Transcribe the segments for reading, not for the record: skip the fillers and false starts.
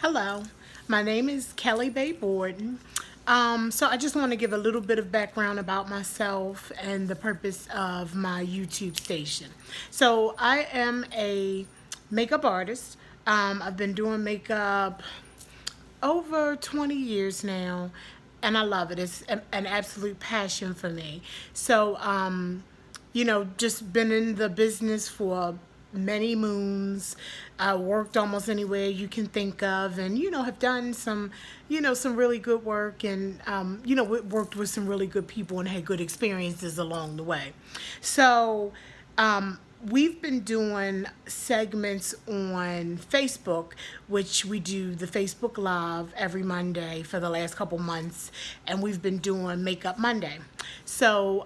Hello, my name is Kelly Bay Borden. So I just want to give a little bit of background about myself and the purpose of my YouTube station. So I am a makeup artist. I've been doing makeup over 20 years now, and I love it. It's an absolute passion for me. So, just been in the business for many moons. I worked almost anywhere you can think of, and have done some really good work, and worked with some really good people and had good experiences along the way. So, we've been doing segments on Facebook, which we do the Facebook Live every Monday for the last couple months, and we've been doing Makeup Monday. So,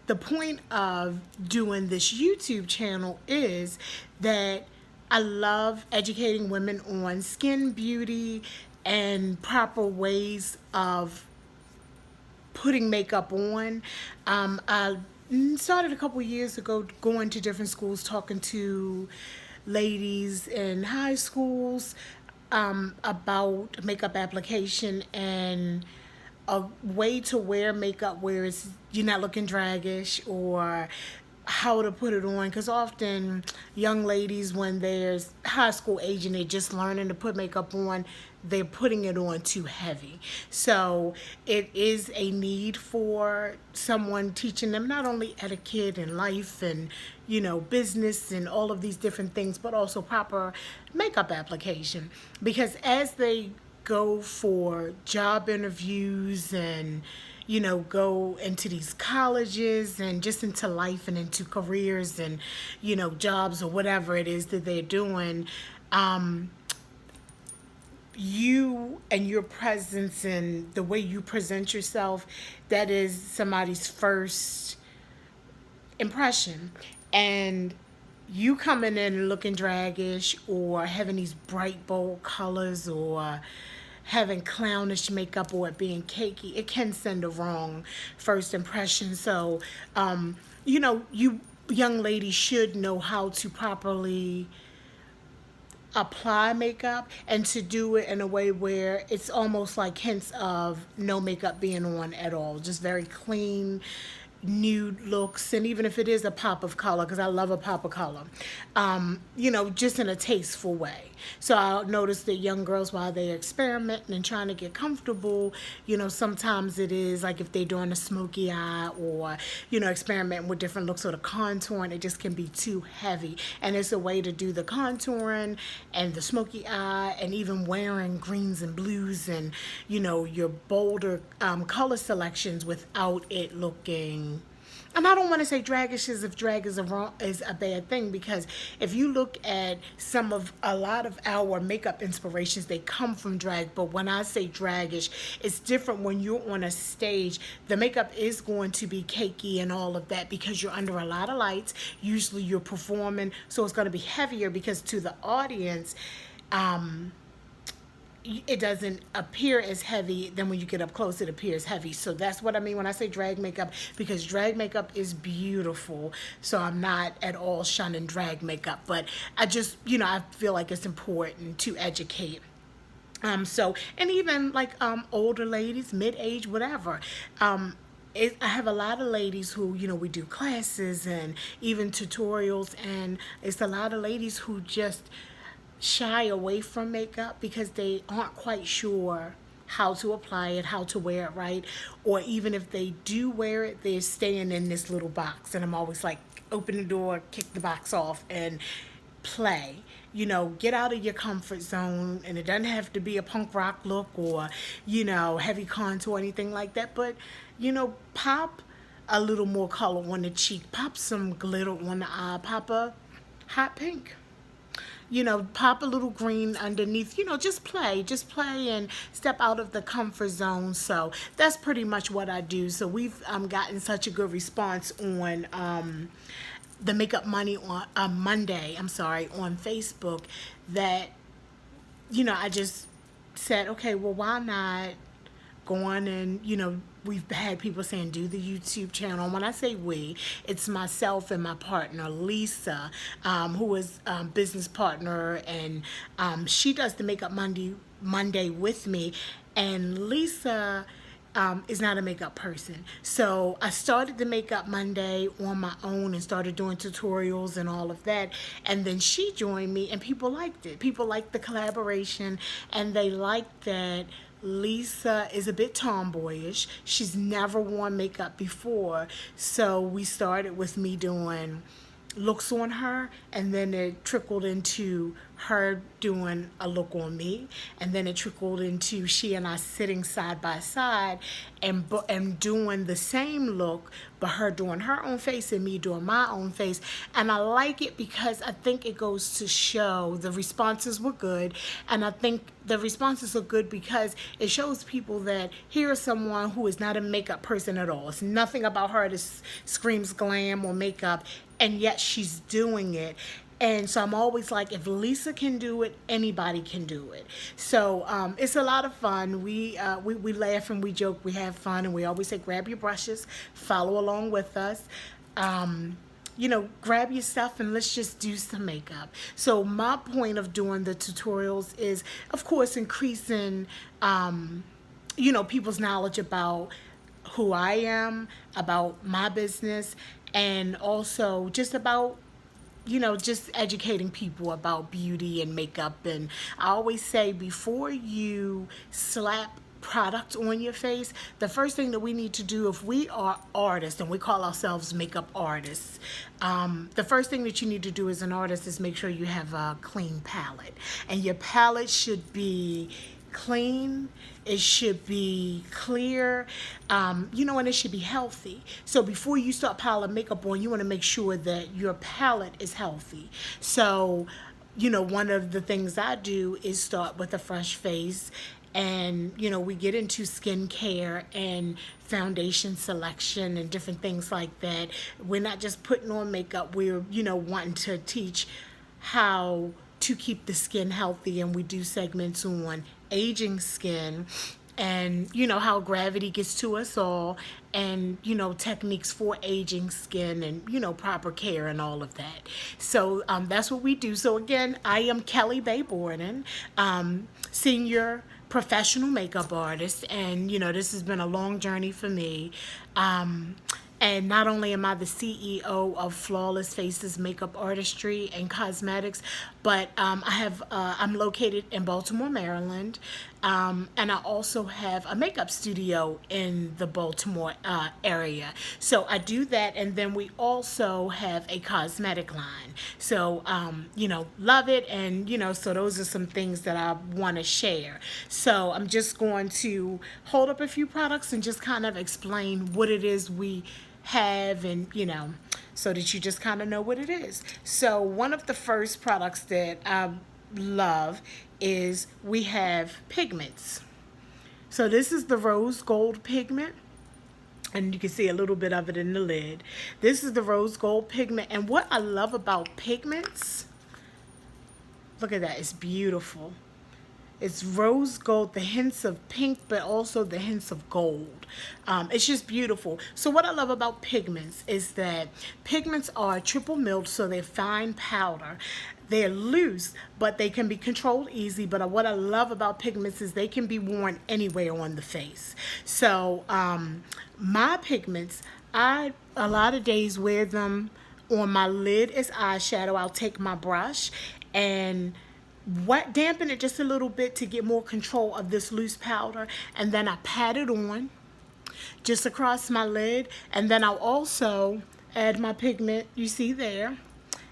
the point of doing this YouTube channel is that I love educating women on skin, beauty, and proper ways of putting makeup on. I started a couple years ago going to different schools, talking to ladies in high schools about makeup application and a way to wear makeup where you're not looking draggish, or how to put it on, because often young ladies, when they're high school age and they're just learning to put makeup on, they're putting it on too heavy. So it is a need for someone teaching them not only etiquette and life and business and all of these different things, but also proper makeup application, because as they go for job interviews and go into these colleges and just into life and into careers and jobs or whatever it is that they're doing, you and your presence and the way you present yourself, that is somebody's first impression. And you coming in looking draggish or having these bright bold colors or having clownish makeup or it being cakey, it can send a wrong first impression. So you young ladies should know how to properly apply makeup and to do it in a way where it's almost like hints of no makeup being on at all, just very clean nude looks. And even if it is a pop of color, because I love a pop of color, just in a tasteful way. So I'll notice that young girls, while they're experimenting and trying to get comfortable, sometimes it is like if they're doing a smoky eye or experimenting with different looks or the contouring, it just can be too heavy. And it's a way to do the contouring and the smoky eye, and even wearing greens and blues and your bolder color selections without it looking, and I don't want to say draggish as if drag is a bad thing, because if you look at a lot of our makeup inspirations, they come from drag. But when I say draggish, it's different when you're on a stage. The makeup is going to be cakey and all of that because you're under a lot of lights. Usually you're performing, so it's going to be heavier, because to the audience, it doesn't appear as heavy. Then when you get up close, it appears heavy. So that's what I mean when I say drag makeup, because drag makeup is beautiful. So I'm not at all shunning drag makeup, but I just, I feel like it's important to educate. And even like older ladies, mid-age, whatever. I have a lot of ladies who, we do classes and even tutorials, and it's a lot of ladies who just shy away from makeup because they aren't quite sure how to apply it, how to wear it right, or even if they do wear it, they're staying in this little box. And I'm always like, open the door, kick the box off, and play. Get out of your comfort zone, and it doesn't have to be a punk rock look or, heavy contour or anything like that, but, pop a little more color on the cheek, pop some glitter on the eye, pop a hot pink, pop a little green underneath, just play and step out of the comfort zone. So that's pretty much what I do. So we've gotten such a good response on the Makeup Money on Monday, on Facebook, that, I just said, okay, well, why not gone and, you know, we've had people saying, do the YouTube channel. And when I say we, it's myself and my partner, Lisa, who is business partner, and she does the Makeup Monday with me. And Lisa is not a makeup person. So I started the Makeup Monday on my own and started doing tutorials and all of that. And then she joined me and people liked it. People liked the collaboration, and they liked that Lisa is a bit tomboyish. She's never worn makeup before. So we started with me doing looks on her, and then it trickled into her doing a look on me, and then it trickled into she and I sitting side by side and doing the same look, but her doing her own face and me doing my own face. And I like it because I think it goes to show the responses were good, and I think the responses are good because it shows people that here's someone who is not a makeup person at all. It's nothing about her that screams glam or makeup, and yet she's doing it. And so I'm always like, if Lisa can do it, anybody can do it. So it's a lot of fun. We laugh and we joke, we have fun, and we always say, grab your brushes, follow along with us. You know, grab your stuff and let's just do some makeup. So my point of doing the tutorials is, of course, increasing, you know, people's knowledge about who I am, about my business, and also just about, you know, just educating people about beauty and makeup. And I always say, before you slap product on your face, the first thing that we need to do, if we are artists and we call ourselves makeup artists, the first thing that you need to do as an artist is make sure you have a clean palette. And your palette should be clean, it should be clear, you know, and it should be healthy. So before you start piling makeup on, you want to make sure that your palette is healthy. So, you know, one of the things I do is start with a fresh face, and, you know, we get into skincare and foundation selection and different things like that. We're not just putting on makeup, we're, you know, wanting to teach how to keep the skin healthy, and we do segments on aging skin, and, you know, how gravity gets to us all, and, you know, techniques for aging skin, and, you know, proper care and all of that. So that's what we do. So again, I am Kelly Bay Borden, senior professional makeup artist, and, you know, this has been a long journey for me. And not only am I the CEO of Flawless Faces Makeup Artistry and Cosmetics, but I'm located in Baltimore, Maryland, and I also have a makeup studio in the Baltimore area. So I do that, and then we also have a cosmetic line. So, you know, love it, and, you know, so those are some things that I want to share. So I'm just going to hold up a few products and just kind of explain what it is we have, and, you know, so that you just kind of know what it is. So one of the first products that I love is we have pigments. So this is the rose gold pigment, and you can see a little bit of it in the lid. This is the rose gold pigment, and what I love about pigments, look at that, it's beautiful. It's rose gold, the hints of pink, but also the hints of gold. It's just beautiful. So what I love about pigments is that pigments are triple milled, so they're fine powder. They're loose, but they can be controlled easy. But what I love about pigments is they can be worn anywhere on the face. So my pigments, I a lot of days wear them on my lid as eyeshadow. I'll take my brush and dampen it just a little bit to get more control of this loose powder, and then I pat it on just across my lid, and then I'll also add my pigment, you see there,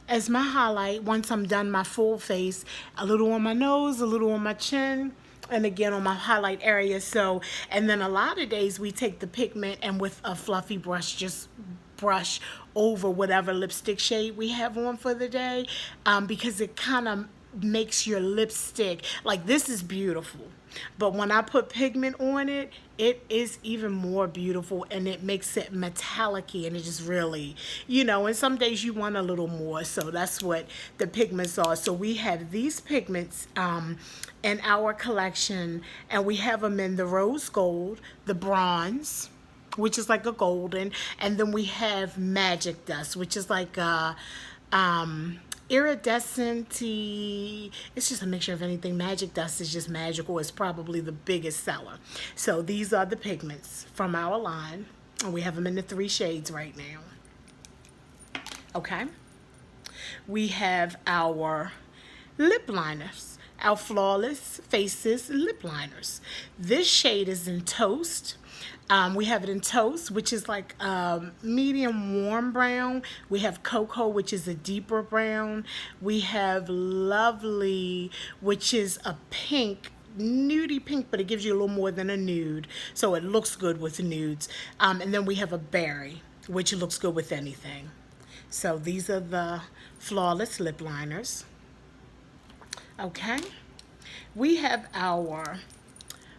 as my highlight once I'm done my full face, a little on my nose, a little on my chin, and again on my highlight area. So, and then a lot of days we take the pigment and with a fluffy brush just brush over whatever lipstick shade we have on for the day, because it kind of makes your lipstick, like this is beautiful, but when I put pigment on it, it is even more beautiful, and it makes it metallic-y, and it just really, and some days you want a little more, so that's what the pigments are. So we have these pigments in our collection, and we have them in the rose gold, the bronze, which is like a golden, and then we have magic dust, which is like a iridescent. It's just a mixture of anything. Magic dust is just magical. It's probably the biggest seller. So these are the pigments from our line, and we have them in the 3 shades right now. Okay, we have our lip liners, our Flawless Faces lip liners. This shade is in Toast. We have it in Toast, which is like medium warm brown. We have Cocoa, which is a deeper brown. We have Lovely, which is a pink, nudie pink, but it gives you a little more than a nude, so it looks good with nudes. And then we have a Berry, which looks good with anything. So these are the Flawless lip liners. Okay, we have our,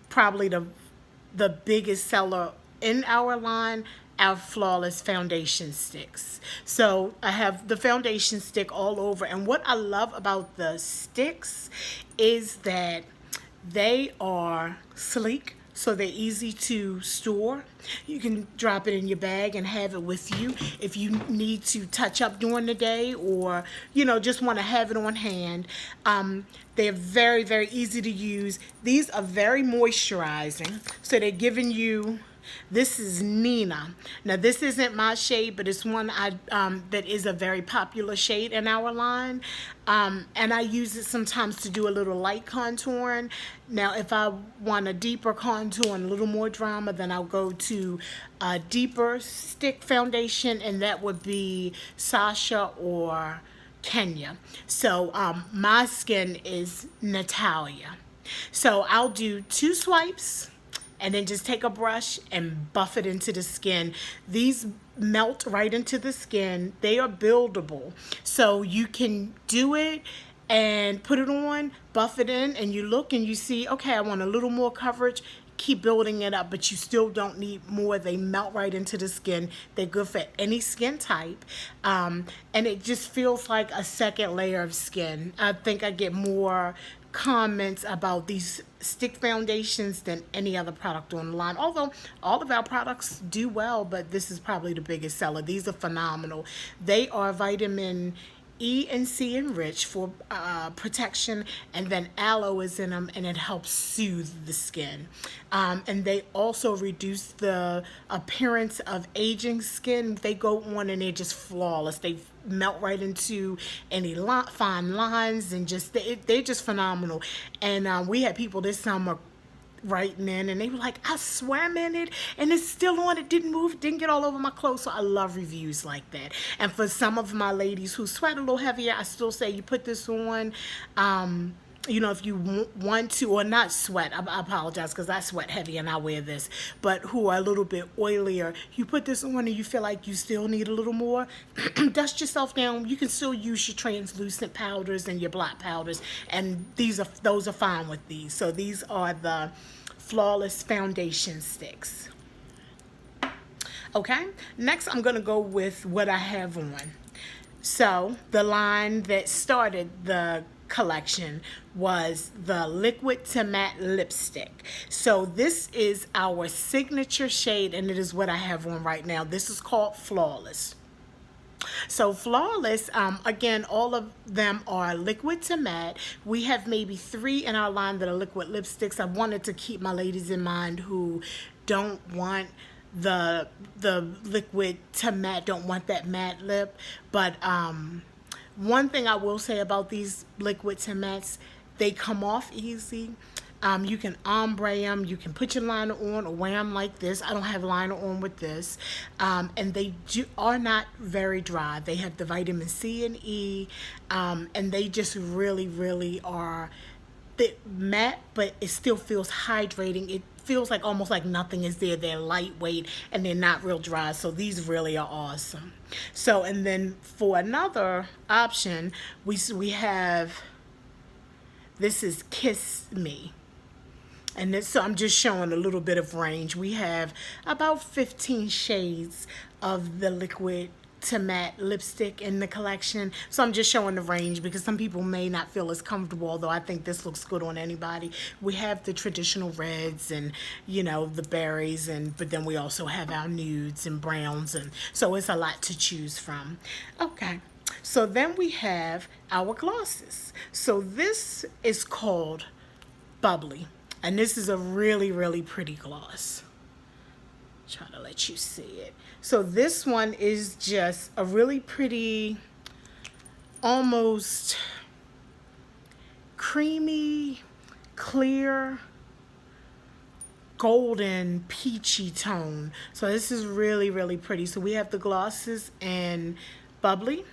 probably the biggest seller in our line, our Flawless foundation sticks. So I have the foundation stick all over, and what I love about the sticks is that they are sleek, so they're easy to store. You can drop it in your bag and have it with you if you need to touch up during the day, or just want to have it on hand. They're very, very easy to use. These are very moisturizing, so they're giving you, this is Nina. Now this isn't my shade, but it's one that is a very popular shade in our line, and I use it sometimes to do a little light contouring. Now if I want a deeper contour and a little more drama, then I'll go to a deeper stick foundation, and that would be Sasha or Kenya. So my skin is Natalia. So I'll do 2 swipes and then just take a brush and buff it into the skin. These melt right into the skin. They are buildable. So you can do it and put it on, buff it in, and you look and you see, okay, I want a little more coverage. Keep building it up, but you still don't need more. They melt right into the skin. They're good for any skin type, and it just feels like a second layer of skin. I think I get more comments about these stick foundations than any other product on the line, although all of our products do well, but this is probably the biggest seller. These are phenomenal. They are vitamin E and C enriched for protection, and then aloe is in them, and it helps soothe the skin. And they also reduce the appearance of aging skin. They go on and they're just flawless. They melt right into any fine lines, and just they're just phenomenal. And we had people this summer writing in, and they were like, I swam in it and it's still on, it didn't move, it didn't get all over my clothes. So I love reviews like that. And for some of my ladies who sweat a little heavier, I still say you put this on, if you want to, or not sweat, I apologize because I sweat heavy and I wear this, but who are a little bit oilier, you put this on and you feel like you still need a little more, dust yourself down. You can still use your translucent powders and your black powders, and those are fine with these. So these are the Flawless foundation sticks. Okay, next I'm gonna go with what I have on. So the line that started the collection was the liquid to matte lipstick. So this is our signature shade, and it is what I have on right now. This is called Flawless. So Flawless, again, all of them are liquid to matte. We have maybe 3 in our line that are liquid lipsticks. I wanted to keep my ladies in mind who don't want the liquid to matte, don't want that matte lip. But one thing I will say about these liquid to mattes, they come off easy. You can ombre them, you can put your liner on or wear them like this. I don't have liner on with this. And they are not very dry. They have the vitamin C and E, and they just really, really are matte, but it still feels hydrating. It feels like almost like nothing is there. They're lightweight and they're not real dry. So these really are awesome. So, and then for another option, we have This is Kiss Me. And this, so I'm just showing a little bit of range. We have about 15 shades of the liquid to matte lipstick in the collection. So I'm just showing the range because some people may not feel as comfortable, although I think this looks good on anybody. We have the traditional reds and, you know, the berries, and but then we also have our nudes and browns, and so it's a lot to choose from. Okay. So then we have our glosses. So this is called Bubbly. And this is a really, really pretty gloss. Try to let you see it. So this one is just a really pretty, almost creamy, clear, golden, peachy tone. So this is really, really pretty. So we have the glosses in Bubbly,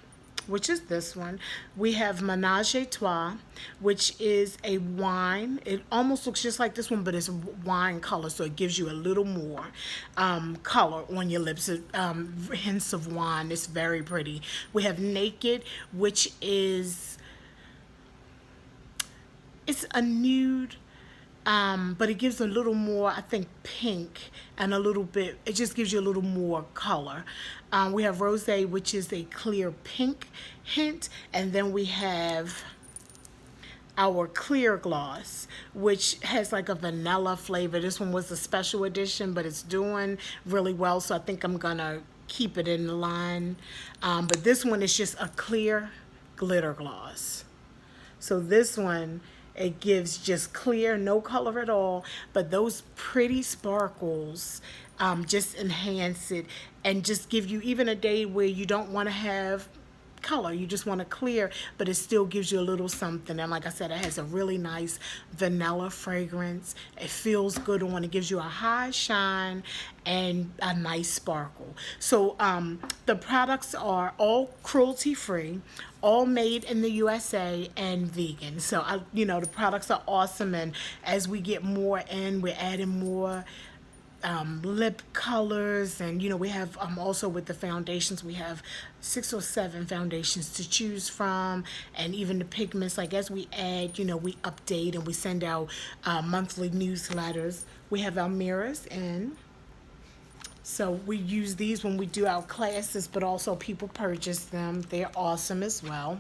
which is this one. We have Ménage à Trois, which is a wine. It almost looks just like this one, but it's wine color, so it gives you a little more color on your lips. Hints of wine. It's very pretty. We have Naked, which is, it's a nude, but it gives a little more, I think, pink, and a little bit, it just gives you a little more color. We have Rosé, which is a clear pink hint, and then we have our clear gloss, which has like a vanilla flavor. This one was a special edition, but it's doing really well, so I think I'm gonna keep it in the line. But this one is just a clear glitter gloss. So this one, it gives just clear, no color at all, but those pretty sparkles just enhance it and just give you, even a day where you don't want to have color, you just want to clear, but it still gives you a little something. And like I said, it has a really nice vanilla fragrance. It feels good on, it gives you a high shine and a nice sparkle. So the products are all cruelty free, all made in the USA, and vegan. So you know, the products are awesome, and as we get more in, we're adding more lip colors, and you know, we have also with the foundations, we have 6 or 7 foundations to choose from, and even the pigments, like as we add, you know, we update and we send out monthly newsletters. We have our mirrors in, so we use these when we do our classes, but also people purchase them. They're awesome as well.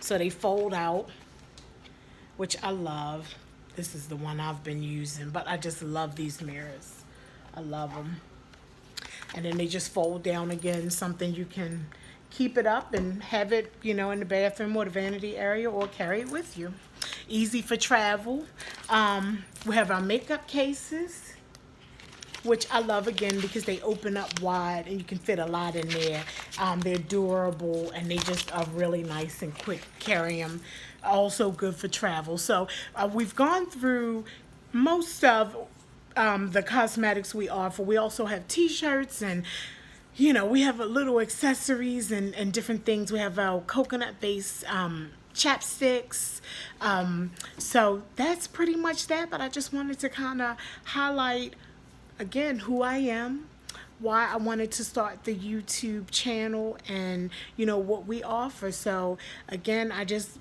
So they fold out, which I love. This is the one I've been using, but I just love these mirrors. I love them. And then they just fold down again, something you can keep it up and have it, you know, in the bathroom or the vanity area, or carry it with you. Easy for travel. We have our makeup cases, which I love again because they open up wide and you can fit a lot in there. They're durable and they just are really nice and quick. Carry them. Also good for travel. So we've gone through most of the cosmetics we offer. We also have t-shirts, and you know, we have a little accessories and different things. We have our coconut based chapsticks. So that's pretty much that, but I just wanted to kind of highlight again who I am, why I wanted to start the YouTube channel, and you know, what we offer. So again, I just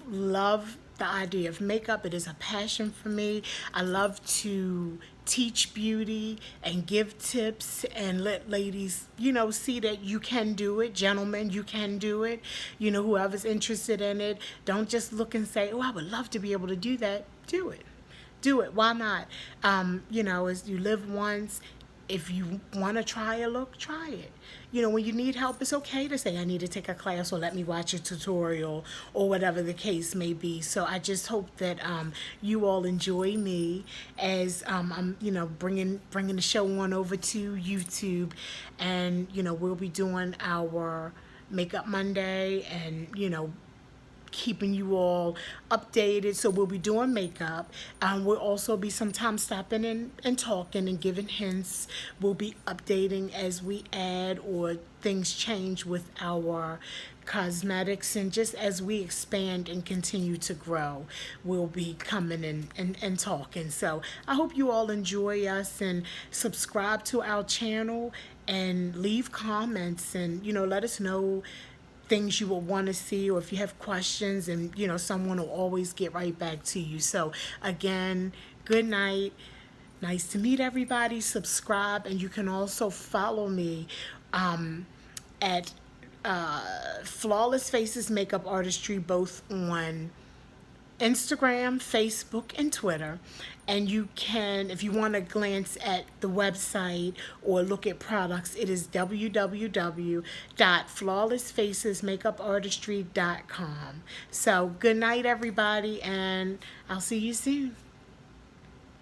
love the idea of makeup. It is a passion for me. I love to teach beauty and give tips and let ladies, you know, see that you can do it. Gentlemen, you can do it. You know, whoever's interested in it, don't just look and say, oh, I would love to be able to do that. Do it. Do it. Why not? You know, as you live once, if you want to try a look, try it. You know, when you need help, it's okay to say, I need to take a class, or let me watch a tutorial, or whatever the case may be. So I just hope that you all enjoy me as I'm, you know, bringing the show on over to YouTube. And, you know, we'll be doing our Makeup Monday, and, you know, keeping you all updated. So we'll be doing makeup. We'll also be sometimes stopping and talking and giving hints. We'll be updating as we add or things change with our cosmetics, and just as we expand and continue to grow, we'll be coming in and talking. So I hope you all enjoy us, and subscribe to our channel and leave comments, and you know, let us know things you will want to see, or if you have questions, and someone will always get right back to you. So again, good night. Nice to meet everybody. Subscribe, and you can also follow me at Flawless Faces Makeup Artistry, both on Instagram, Facebook, and Twitter. And you can, if you want to glance at the website or look at products, it is www.flawlessfacesmakeupartistry.com. So good night, everybody, and I'll see you soon.